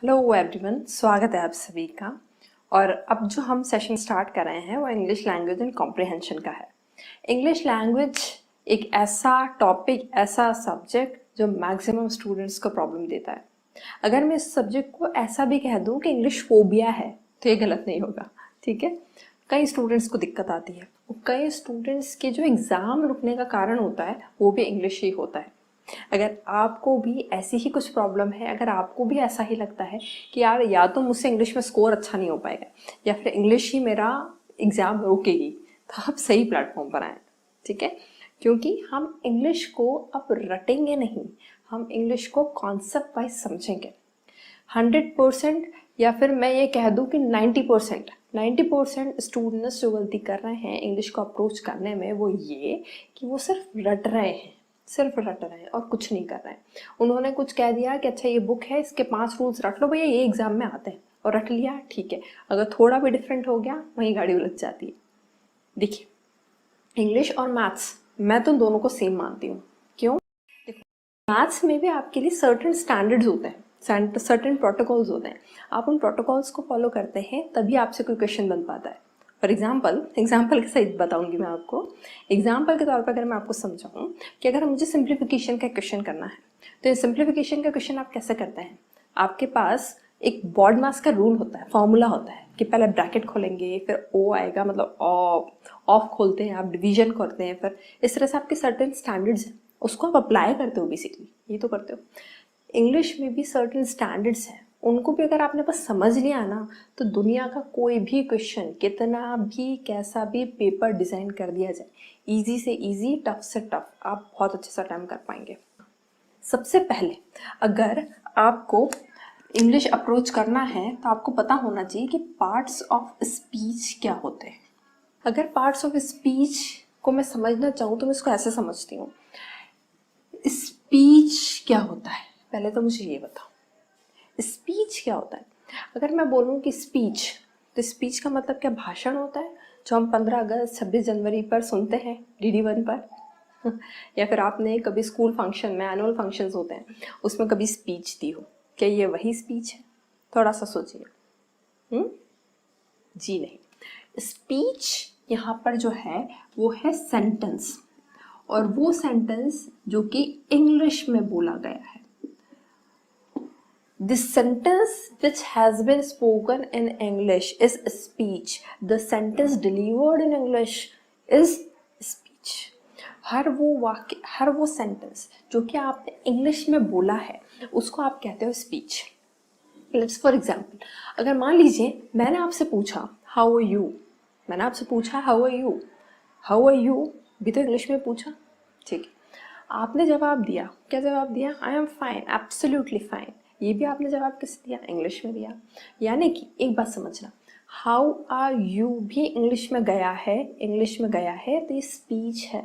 Hello everyone, स्वागत है आप सभी का। और अब जो हम सेशन स्टार्ट कर रहे हैं वो इंग्लिश लैंग्वेज एंड कॉम्प्रिहेंशन का है। इंग्लिश लैंग्वेज एक ऐसा टॉपिक, ऐसा सब्जेक्ट जो मैक्सिमम स्टूडेंट्स को प्रॉब्लम देता है। अगर मैं इस सब्जेक्ट को ऐसा भी कह दूं कि इंग्लिश फोबिया है तो ये गलत नहीं होगा, ठीक है। कई स्टूडेंट्स को दिक्कत आती है, कई स्टूडेंट्स के जो एग्ज़ाम रुकने का कारण होता है वो भी इंग्लिश ही होता है। अगर आपको भी ऐसी ही कुछ प्रॉब्लम है, अगर आपको भी ऐसा ही लगता है कि यार या तो मुझसे इंग्लिश में स्कोर अच्छा नहीं हो पाएगा या फिर इंग्लिश ही मेरा एग्ज़ाम रोकेगी, तो आप सही प्लेटफॉर्म पर आए, ठीक है। क्योंकि हम इंग्लिश को अब रटेंगे नहीं, हम इंग्लिश को कॉन्सेप्ट वाइज समझेंगे। 100% या फिर मैं ये कह दूं कि 90% स्टूडेंट्स जो गलती कर रहे हैं इंग्लिश को अप्रोच करने में वो ये कि वो सिर्फ रट रहे हैं और कुछ नहीं कर रहे हैं। उन्होंने कुछ कह दिया कि अच्छा ये बुक है, इसके 5 रूल्स रट लो भैया, ये एग्जाम में आते हैं, और रट लिया, ठीक है। अगर थोड़ा भी डिफरेंट हो गया वहीं गाड़ी उलझ जाती है। देखिए, इंग्लिश और मैथ्स मैं तो दोनों को सेम मानती हूँ। क्यों? मैथ्स में भी आपके लिए सर्टेन स्टैंडर्ड्स होते हैं, सर्टेन प्रोटोकॉल्स होते हैं। आप उन प्रोटोकॉल्स को फॉलो करते हैं तभी आपसे कोई क्वेश्चन बन पाता है। फॉर एग्जाम्पल के सहित बताऊंगी मैं आपको। एग्जाम्पल के तौर पर अगर मैं आपको समझाऊं कि अगर मुझे सिंप्लीफिकेशन का क्वेश्चन करना है, तो ये सिंप्लीफिकेशन का क्वेश्चन आप कैसे करते हैं। आपके पास एक बॉड मास का रूल होता है, फॉर्मूला होता है कि पहले ब्रैकेट खोलेंगे, फिर ओ आएगा, मतलब ऑफ खोलते हैं, आप डिवीजन करते हैं, फिर इस तरह से आपके सर्टेन स्टैंडर्ड्स हैं, उसको आप अप्लाई करते हो, बेसिकली ये तो करते हो। इंग्लिश में भी सर्टेन स्टैंडर्ड्स हैं, उनको भी अगर आपने बस समझ लिया ना, तो दुनिया का कोई भी क्वेश्चन, कितना भी कैसा भी पेपर डिज़ाइन कर दिया जाए, इजी से इजी, टफ से टफ, आप बहुत अच्छे से अटेम्प्ट कर पाएंगे। सबसे पहले अगर आपको इंग्लिश अप्रोच करना है तो आपको पता होना चाहिए कि पार्ट्स ऑफ स्पीच क्या होते हैं। अगर पार्ट्स ऑफ स्पीच को मैं समझना चाहूँ तो मैं इसको ऐसे समझती हूँ। स्पीच क्या होता है, पहले तो मुझे ये बताओ, स्पीच क्या होता है। अगर मैं बोलूँ कि स्पीच, तो स्पीच का मतलब क्या, भाषण होता है जो हम 15 अगस्त 26 जनवरी पर सुनते हैं DD1 पर या फिर आपने कभी स्कूल फंक्शन में, एनुअल फंक्शंस होते हैं उसमें कभी स्पीच दी हो, क्या ये वही स्पीच है? थोड़ा सा सोचिए। जी नहीं। स्पीच यहाँ पर जो है वो है सेंटेंस, और वो सेंटेंस जो कि इंग्लिश में बोला गया है। The sentence which has been spoken in English is speech. The sentence delivered in English is speech. हर वो वाक्य, हर वो सेंटेंस जो कि आपने इंग्लिश में बोला है उसको आप कहते हो स्पीच। लेट्स फॉर एग्जाम्पल, अगर मान लीजिए मैंने आपसे पूछा हाउ आर यू, मैंने आपसे पूछा how are you, how are you भी तो इंग्लिश में पूछा, ठीक है। आपने जवाब दिया, क्या जवाब दिया? I am fine, absolutely fine. ये भी आपने जवाब किस दिया? इंग्लिश में दिया। यानी कि एक बात समझना, हाउ आर यू भी इंग्लिश में गया है, इंग्लिश में गया है तो ये स्पीच है,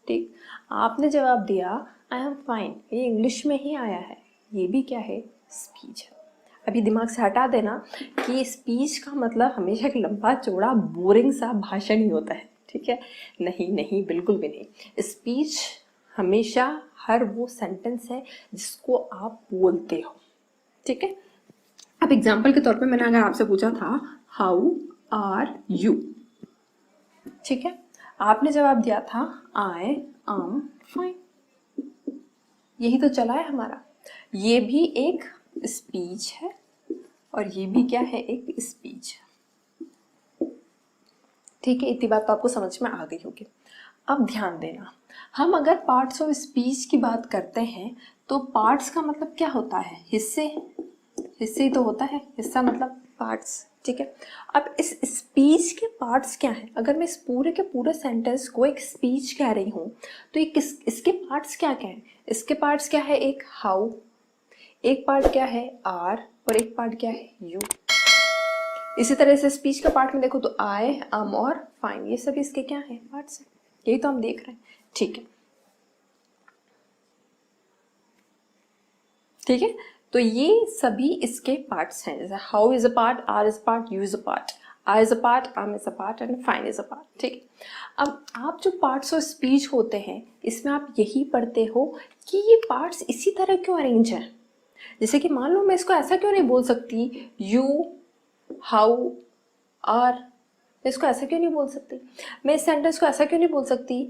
ठीक। आपने जवाब दिया आई एम फाइन, ये इंग्लिश में ही आया है, ये भी क्या है? स्पीच है। अभी दिमाग से हटा देना कि स्पीच का मतलब हमेशा एक लंबा चौड़ा बोरिंग सा भाषण ही होता है, ठीक है। नहीं नहीं, बिल्कुल भी नहीं। स्पीच हमेशा हर वो सेंटेंस है जिसको आप बोलते हो, ठीक है। अब एग्जाम्पल के तौर पे मैंने अगर आपसे पूछा था हाउ आर यू, ठीक है, आपने जवाब दिया था आई एम फाइन, यही तो चला है हमारा। ये भी एक स्पीच है और ये भी क्या है? एक स्पीच है, ठीक है। इतनी बात तो आपको समझ में आ गई होगी। अब ध्यान देना, हम अगर पार्ट्स ऑफ स्पीच की बात करते हैं तो पार्ट्स का मतलब क्या होता है? हिस्से, हिस्से ही तो होता है, हिस्सा मतलब पार्ट्स, ठीक है। अब इस स्पीच के पार्ट्स क्या हैं? अगर मैं इस पूरे के पूरे सेंटेंस को एक स्पीच कह रही हूँ तो ये इसके पार्ट्स क्या क्या है? इसके पार्ट्स क्या है? एक हाउ, एक पार्ट क्या है? आर, और एक पार्ट क्या है? यू। इसी तरह से स्पीच का पार्ट में देखो तो आई, एम और फाइन, ये सभी इसके क्या है? पार्ट्स हैं। यही तो हम देख रहे हैं, ठीक है, ठीक है। तो ये सभी इसके पार्ट्स हैं, जैसे how is a part, are is a part, you is a part, I is a part, am is a part and fine is a part, ठीक है। अब आप जो पार्ट्स ऑफ स्पीच होते हैं इसमें आप यही पढ़ते हो कि ये पार्ट्स इसी तरह क्यों अरेंज हैं। जैसे कि मान लो मैं इसको ऐसा क्यों नहीं बोल सकती यू, हाउ, आर, मैं इसको ऐसा क्यों नहीं बोल सकती? मैं इस सेंटेंस को ऐसा क्यों नहीं बोल सकती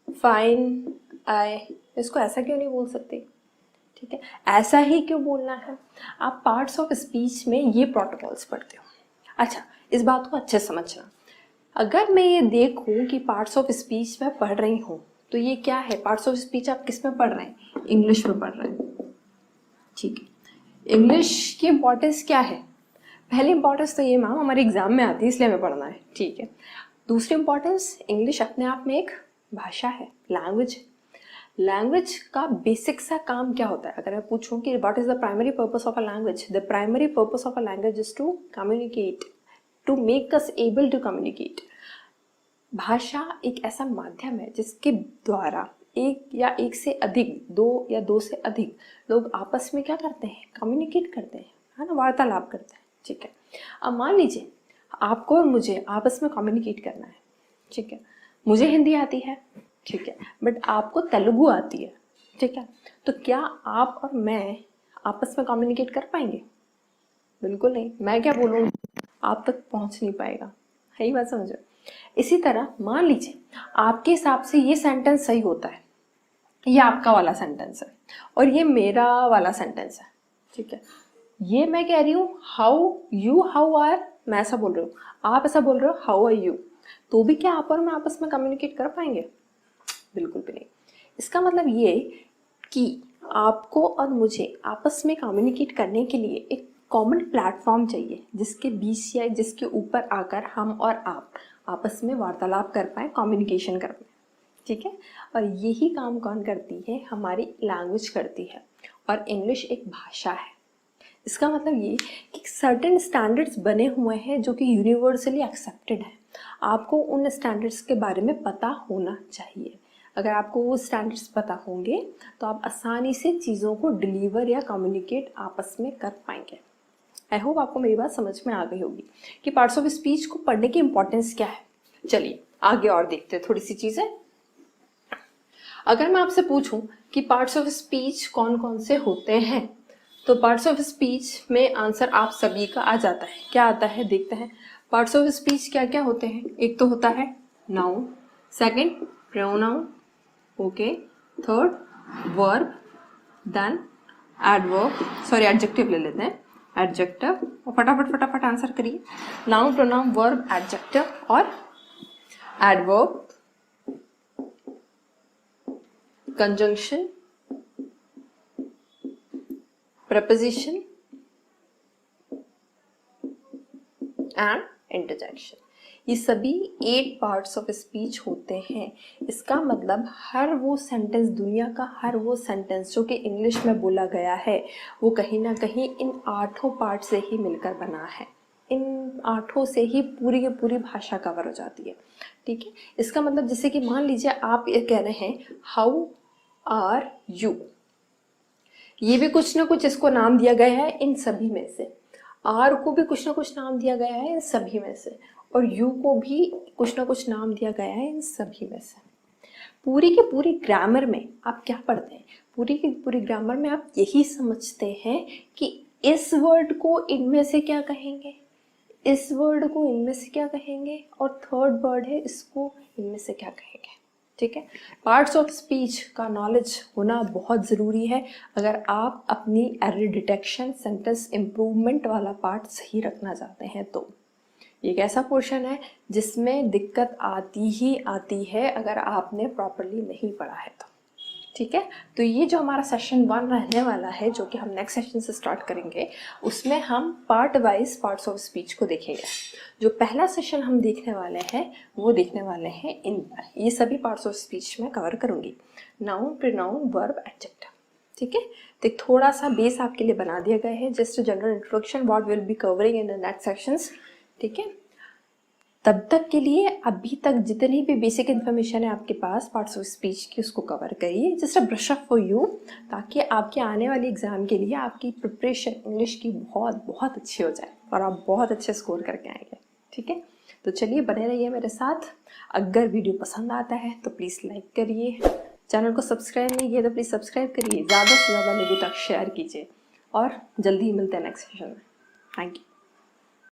फाइन, आई, इसको ऐसा क्यों नहीं बोल सकती? ठीक है, ऐसा ही क्यों बोलना है? आप पार्ट्स ऑफ स्पीच में ये प्रोटोकॉल्स पढ़ते हो। अच्छा, इस बात को अच्छे समझना। अगर मैं ये देखूं कि पार्ट्स ऑफ स्पीच में पढ़ रही हूँ, तो ये क्या है? पार्ट्स ऑफ स्पीच आप किस में पढ़ रहे हैं? इंग्लिश में पढ़ रहे हैं। ठीक है, इंग्लिश की इंपॉर्टेंस क्या है? पहली इंपॉर्टेंस तो ये मैम हमारे एग्जाम में आती है इसलिए हमें पढ़ना है। ठीक है, दूसरी इंपॉर्टेंस, इंग्लिश अपने आप में एक भाषा है, लैंग्वेज। लैंग्वेज का बेसिक सा काम क्या होता है? अगर मैं पूछूं कि what is the primary purpose of a language, the primary purpose of a language is to communicate, to make us able to communicate. भाषा एक ऐसा माध्यम है जिसके द्वारा एक या एक से अधिक, दो या दो से अधिक लोग आपस में क्या करते हैं? कम्युनिकेट करते हैं, है ना, वार्तालाप करते हैं। ठीक है, अब मान लीजिए आपको और मुझे आपस में कम्युनिकेट करना है। ठीक है, मुझे हिंदी आती है, ठीक है, बट आपको तेलुगु आती है। ठीक है, तो क्या आप और मैं आपस में कम्युनिकेट कर पाएंगे? बिल्कुल नहीं। मैं क्या बोलूँगी, आप तक पहुंच नहीं पाएगा। है ही बात, समझो। इसी तरह मान लीजिए आपके हिसाब से ये सेंटेंस सही होता है, ये आपका वाला सेंटेंस है और ये मेरा वाला सेंटेंस है। ठीक है, ये मैं कह रही हूँ हाउ यू, हाउ आर, मैं ऐसा बोल रही हूँ, आप ऐसा बोल रहे हो हाउ आर यू, तो भी क्या आप और मैं आपस में कम्युनिकेट कर पाएंगे? बिल्कुल भी नहीं। इसका मतलब ये कि आपको और मुझे आपस में कम्युनिकेट करने के लिए एक कॉमन प्लेटफॉर्म चाहिए जिसके बीच या जिसके ऊपर आकर हम और आप आपस में वार्तालाप कर पाए, कम्युनिकेशन कर पाए। ठीक है, और यही काम कौन करती है? हमारी लैंग्वेज करती है, और इंग्लिश एक भाषा है। इसका मतलब ये कि सर्टेन स्टैंडर्ड्स बने हुए हैं जो कि यूनिवर्सली एक्सेप्टेड है। आपको उन स्टैंडर्ड्स के बारे में पता होना चाहिए। अगर आपको वो स्टैंडर्ड्स पता होंगे तो आप आसानी से चीज़ों को डिलीवर या कम्युनिकेट आपस में कर पाएंगे। आई होप आपको मेरी बात समझ में आ गई होगी कि पार्ट्स ऑफ स्पीच को पढ़ने की इंपॉर्टेंस क्या है। चलिए आगे और देखते हैं थोड़ी सी चीज़ें। अगर मैं आपसे पूछूं कि पार्ट्स ऑफ स्पीच कौन कौन से होते हैं, तो पार्ट्स ऑफ स्पीच में आंसर आप सभी का आ जाता है। क्या आता है देखते हैं। पार्ट्स ऑफ स्पीच क्या क्या होते हैं? एक तो होता है noun, second pronoun, okay, third verb, then adverb, sorry adjective ले लेते हैं, एडजेक्टिव, और फटाफट फटाफट आंसर करिए। नाउन, प्रोनाउन, वर्ब, एडजेक्टिव और adverb, conjunction, preposition and interjection। ये सभी 8 पार्ट्स ऑफ स्पीच होते हैं। इसका मतलब हर वो सेंटेंस, दुनिया का हर वो सेंटेंस जो कि इंग्लिश में बोला गया है, वो कहीं ना कहीं इन 8 पार्ट से ही मिलकर बना है। इन 8 से ही पूरी की पूरी भाषा कवर हो जाती है। ठीक है, इसका मतलब जैसे कि मान लीजिए आप ये कह रहे हैं हाउ आर यू, ये भी कुछ ना कुछ इसको नाम दिया गया है इन सभी में से। आर को भी कुछ ना कुछ नाम दिया गया है इन सभी में से, और यू को भी कुछ ना कुछ नाम दिया गया है इन सभी में से। पूरी की पूरी ग्रामर में आप क्या पढ़ते हैं? पूरी की पूरी ग्रामर में आप यही समझते हैं कि इस वर्ड को इनमें से क्या कहेंगे, इस वर्ड को इनमें से क्या कहेंगे, और थर्ड वर्ड है इसको इनमें से क्या कहेंगे। ठीक है, पार्ट्स ऑफ स्पीच का नॉलेज होना बहुत ज़रूरी है अगर आप अपनी एरर डिटेक्शन, सेंटेंस इम्प्रूवमेंट वाला पार्ट सही रखना चाहते हैं। तो ये एक ऐसा पोर्शन है जिसमें दिक्कत आती ही आती है अगर आपने प्रॉपरली नहीं पढ़ा है तो। ठीक है, तो ये जो हमारा सेशन 1 रहने वाला है, जो कि हम नेक्स्ट सेशन से स्टार्ट करेंगे, उसमें हम part wise parts of speech को देखेंगे। जो पहला सेशन हम देखने वाले हैं वो देखने वाले हैं इन पर, ये सभी पार्ट्स ऑफ स्पीच में कवर करूंगी, नाउन, प्रोनाउन, वर्ब, एडजेक्टिव। ठीक है, तो एक थोड़ा सा बेस आपके लिए बना दिया गया है, just general introduction what will be covering in the next sessions. ठीक है, तब तक के लिए अभी तक जितनी भी बेसिक इन्फॉर्मेशन है आपके पास पार्ट्स ऑफ स्पीच की, उसको कवर करिए, just a brush up for you, ताकि आपके आने वाली एग्जाम के लिए आपकी प्रिपरेशन इंग्लिश की बहुत बहुत अच्छी हो जाए और आप बहुत अच्छे स्कोर करके आएंगे। ठीक है, तो चलिए बने रहिए मेरे साथ। अगर वीडियो पसंद आता है तो प्लीज़ लाइक करिए, चैनल को सब्सक्राइब नहीं किया तो प्लीज़ सब्सक्राइब करिए, ज़्यादा से ज़्यादा लोगों तक शेयर कीजिए और जल्दी ही मिलते हैं नेक्स्ट सेशन में। Thank you.